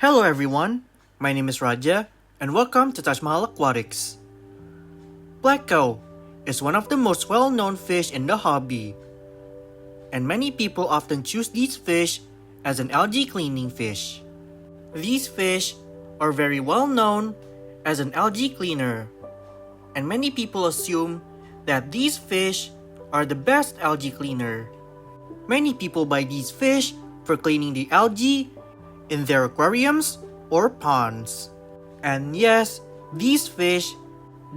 Hello everyone, my name is Raja and welcome to Taj Mahal Aquatics. Pleco is one of the most well-known fish in the hobby, and many people often choose these fish as an algae cleaning fish. These fish are very well known as an algae cleaner, and many people assume that these fish are the best algae cleaner. Many people buy these fish for cleaning the algae in their aquariums or ponds. And yes, these fish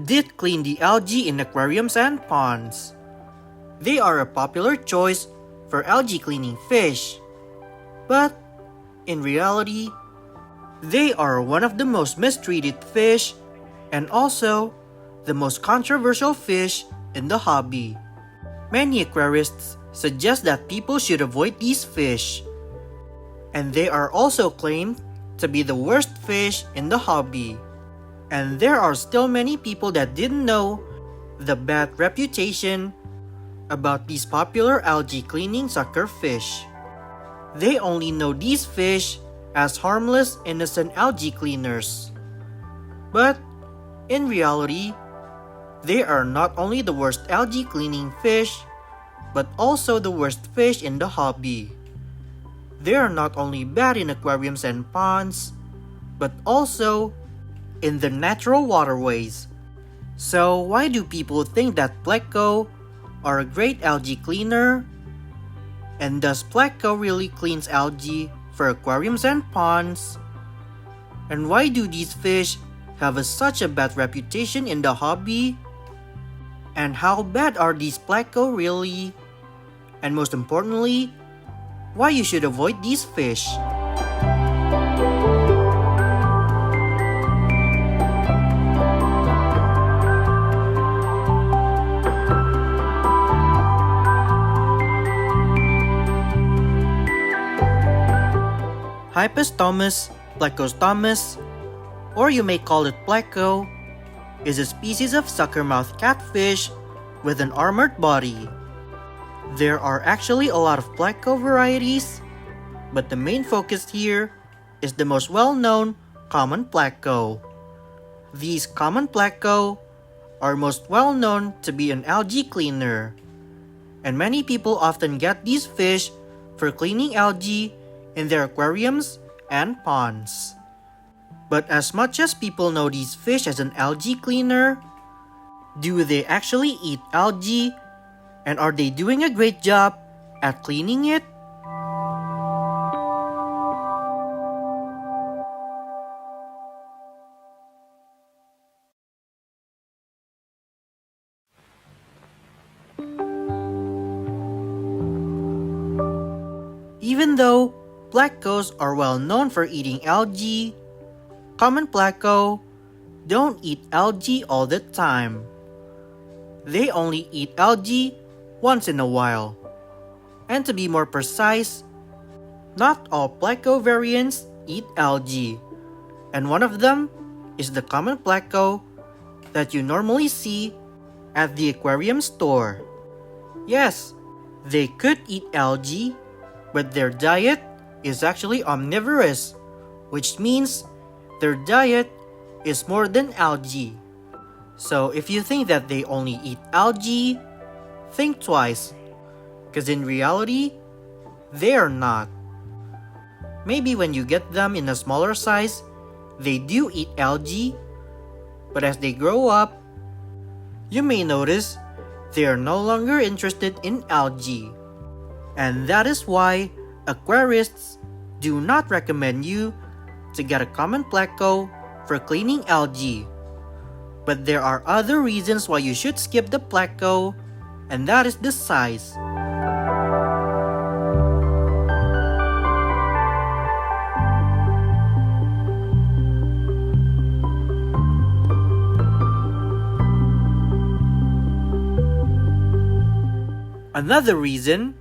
did clean the algae in aquariums and ponds. They are a popular choice for algae cleaning fish. But in reality, they are one of the most mistreated fish and also the most controversial fish in the hobby. Many aquarists suggest that people should avoid these fish, and they are also claimed to be the worst fish in the hobby. And there are still many people that didn't know the bad reputation about these popular algae cleaning sucker fish. They only know these fish as harmless, innocent algae cleaners. But in reality, they are not only the worst algae cleaning fish, but also the worst fish in the hobby. They are not only bad in aquariums and ponds, but also in the natural waterways. So why do people think that Pleco are a great algae cleaner? And does Pleco really cleans algae for aquariums and ponds? And why do these fish have such a bad reputation in the hobby? And how bad are these Pleco really? And most importantly, why you should avoid these fish? Hypestomus plecostomus, or you may call it Pleco, is a species of sucker-mouth catfish with an armored body. There are actually a lot of Pleco varieties, but the main focus here is the most well-known common Pleco. These common Pleco are most well-known to be an algae cleaner, and many people often get these fish for cleaning algae in their aquariums and ponds. But as much as people know these fish as an algae cleaner, do they actually eat algae? And are they doing a great job at cleaning it? Even though Plecos are well known for eating algae, common Pleco don't eat algae all the time. They only eat algae once in a while. And to be more precise, not all Pleco variants eat algae, and one of them is the common Pleco that you normally see at the aquarium store. Yes, they could eat algae, but their diet is actually omnivorous, which means their diet is more than algae. So if you think that they only eat algae, think twice, because in reality, they are not. Maybe when you get them in a smaller size, they do eat algae, but as they grow up, you may notice they are no longer interested in algae. And that is why aquarists do not recommend you to get a common Pleco for cleaning algae. But there are other reasons why you should skip the Pleco, and that is the size. Another reason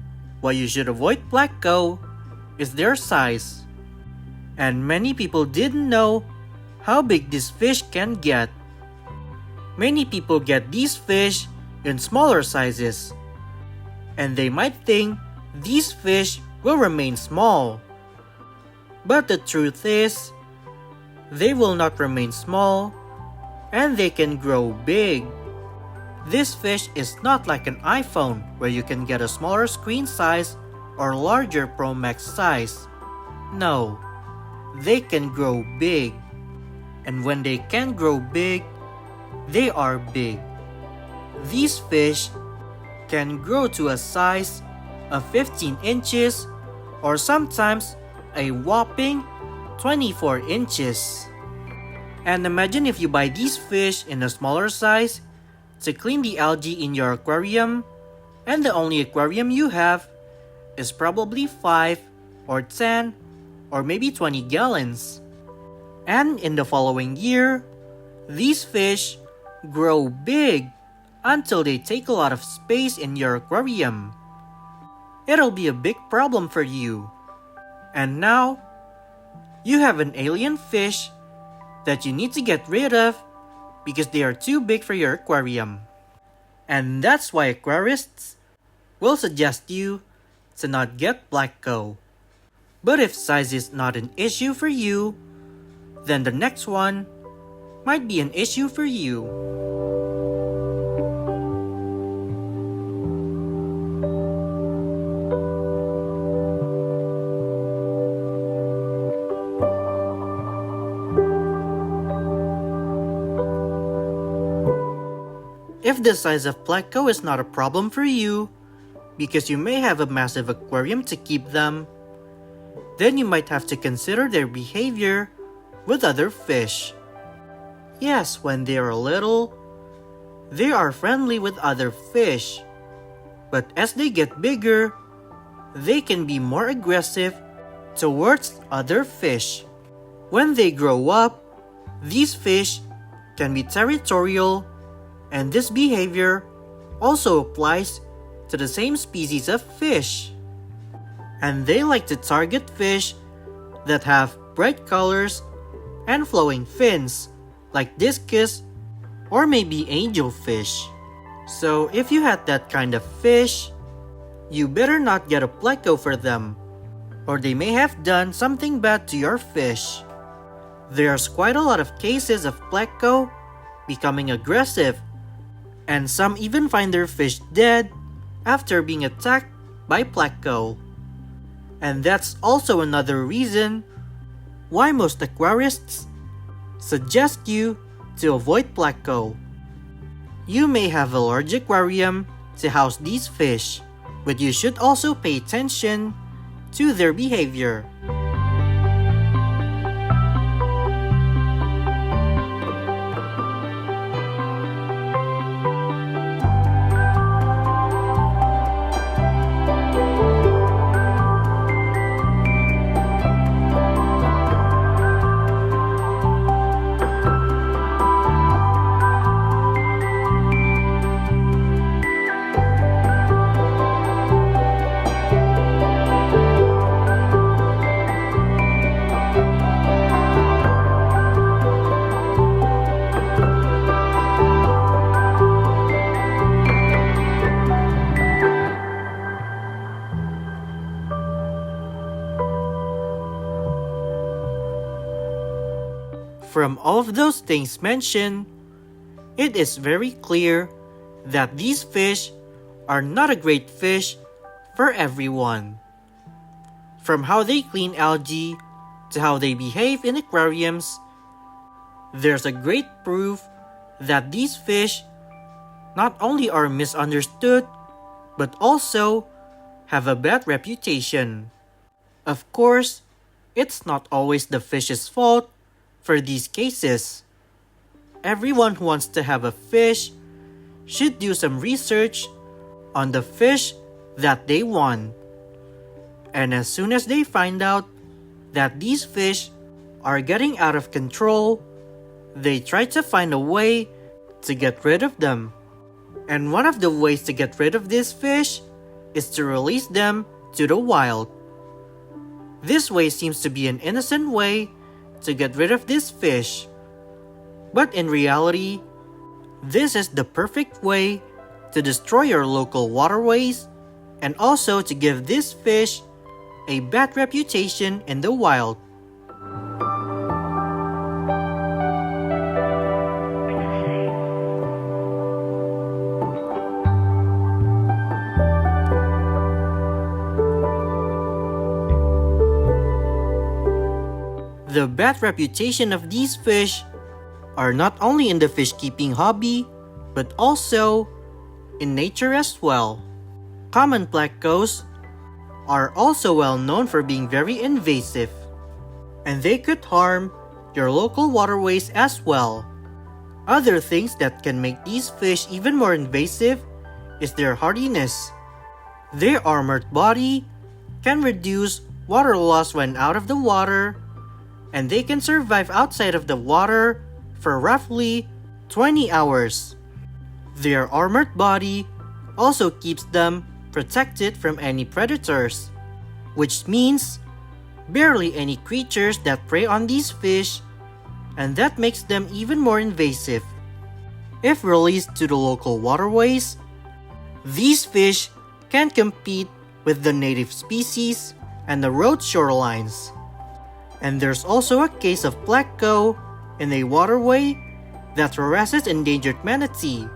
why you should avoid Pleco is their size. And many people didn't know how big this fish can get. Many people get these fish in smaller sizes, and they might think these fish will remain small. But the truth is, They will not remain small, and they can grow big. This fish is not like an iPhone where you can get a smaller screen size or larger Pro Max size. No, they can grow big. And when they can grow big, they are big. These fish can grow to a size of 15 inches or sometimes a whopping 24 inches. And imagine if you buy these fish in a smaller size to clean the algae in your aquarium, and the only aquarium you have is probably 5 or 10 or maybe 20 gallons. And in the following year, these fish grow big until they take a lot of space in your aquarium. It'll be a big problem for you. And now, you have an alien fish that you need to get rid of because they are too big for your aquarium. And that's why aquarists will suggest you to not get Pleco. But if size is not an issue for you, then the next one might be an issue for you. If the size of Pleco is not a problem for you, because you may have a massive aquarium to keep them, then you might have to consider their behavior with other fish. Yes, when they are little, they are friendly with other fish. But as they get bigger, they can be more aggressive towards other fish. When they grow up, these fish can be territorial, and this behavior also applies to the same species of fish. And they like to target fish that have bright colors and flowing fins, like discus or maybe angelfish. So if you had that kind of fish, you better not get a Pleco for them, or they may have done something bad to your fish. There's quite a lot of cases of Pleco becoming aggressive, and some even find their fish dead after being attacked by Pleco. And that's also another reason why most aquarists suggest you to avoid Pleco. You may have a large aquarium to house these fish, but you should also pay attention to their behavior. From all of those things mentioned, it is very clear that these fish are not a great fish for everyone. From how they clean algae to how they behave in aquariums, there's a great proof that these fish not only are misunderstood, but also have a bad reputation. Of course, it's not always the fish's fault for these cases. Everyone who wants to have a fish should do some research on the fish that they want. And as soon as they find out that these fish are getting out of control, they try to find a way to get rid of them. And one of the ways to get rid of these fish is to release them to the wild. This way seems to be an innocent way to get rid of this fish. But in reality, this is the perfect way to destroy your local waterways and also to give this fish a bad reputation in the wild. The bad reputation of these fish are not only in the fish keeping hobby, but also in nature as well. Common Plecos are also well known for being very invasive, and they could harm your local waterways as well. Other things that can make these fish even more invasive is their hardiness. Their armored body can reduce water loss when out of the water, and they can survive outside of the water for roughly 20 hours. Their armored body also keeps them protected from any predators, which means barely any creatures that prey on these fish, and that makes them even more invasive. If released to the local waterways, these fish can compete with the native species and the road shorelines. And there's also a case of Pleco in a waterway that harasses endangered manatee.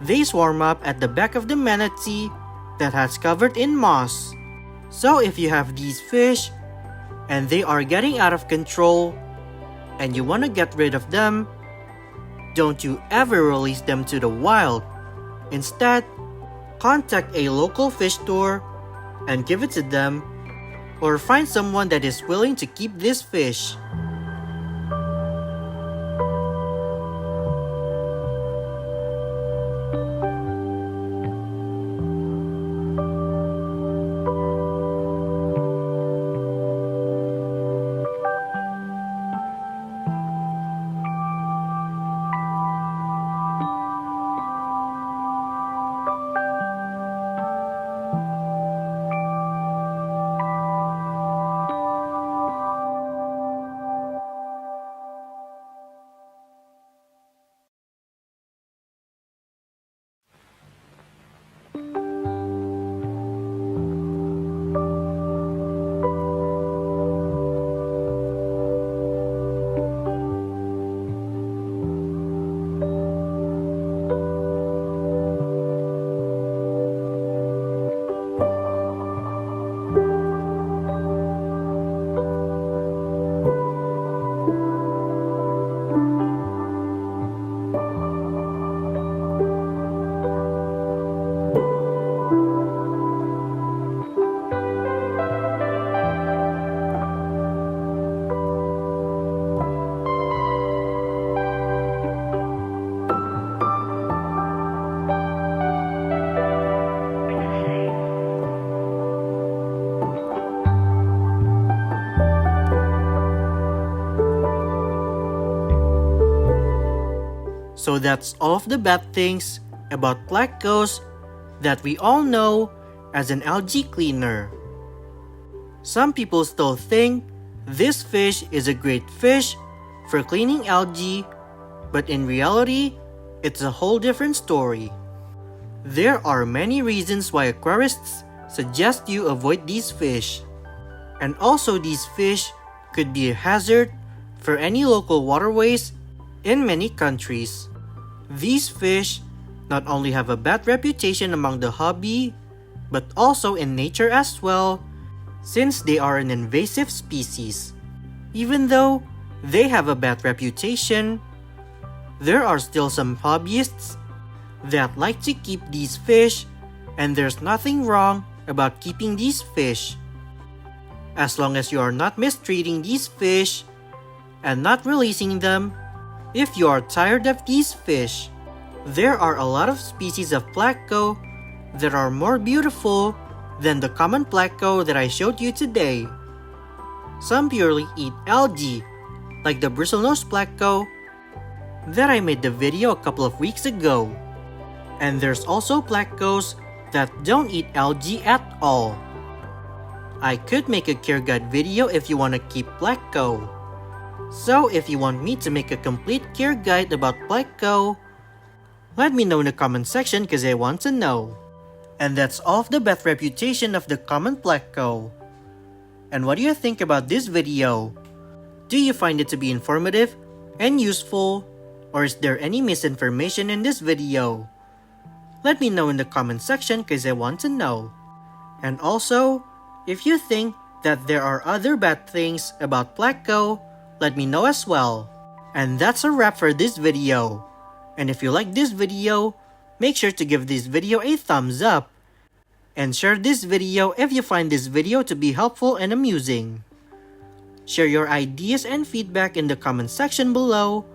They swarm up at the back of the manatee that has covered in moss. So if you have these fish and they are getting out of control and you want to get rid of them, don't you ever release them to the wild. Instead, contact a local fish store and give it to them, or find someone that is willing to keep this fish. So that's all of the bad things about Plecos that we all know as an algae cleaner. Some people still think this fish is a great fish for cleaning algae, but in reality, it's a whole different story. There are many reasons why aquarists suggest you avoid these fish. And also these fish could be a hazard for any local waterways in many countries. These fish not only have a bad reputation among the hobby, but also in nature as well, since they are an invasive species. Even though they have a bad reputation, there are still some hobbyists that like to keep these fish, and there's nothing wrong about keeping these fish. As long as you are not mistreating these fish and not releasing them if you are tired of these fish. There are a lot of species of Pleco that are more beautiful than the common Pleco that I showed you today. Some purely eat algae, like the bristlenose Pleco that I made the video a couple of weeks ago. And there's also Plecos that don't eat algae at all. I could make a care guide video if you want to keep Pleco. So if you want me to make a complete care guide about Pleco, let me know in the comment section because I want to know. And that's all of the bad reputation of the common Pleco. And what do you think about this video? Do you find it to be informative and useful, or is there any misinformation in this video? Let me know in the comment section because I want to know. And also, if you think that there are other bad things about Pleco, let me know as well. And that's a wrap for this video. And if you like this video, make sure to give this video a thumbs up. And share this video if you find this video to be helpful and amusing. Share your ideas and feedback in the comment section below.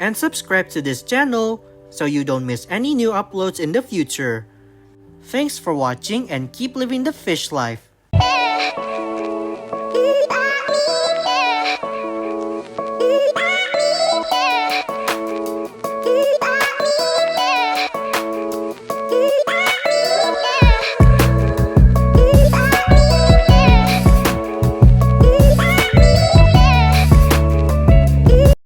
And subscribe to this channel so you don't miss any new uploads in the future. Thanks for watching and keep living the fish life.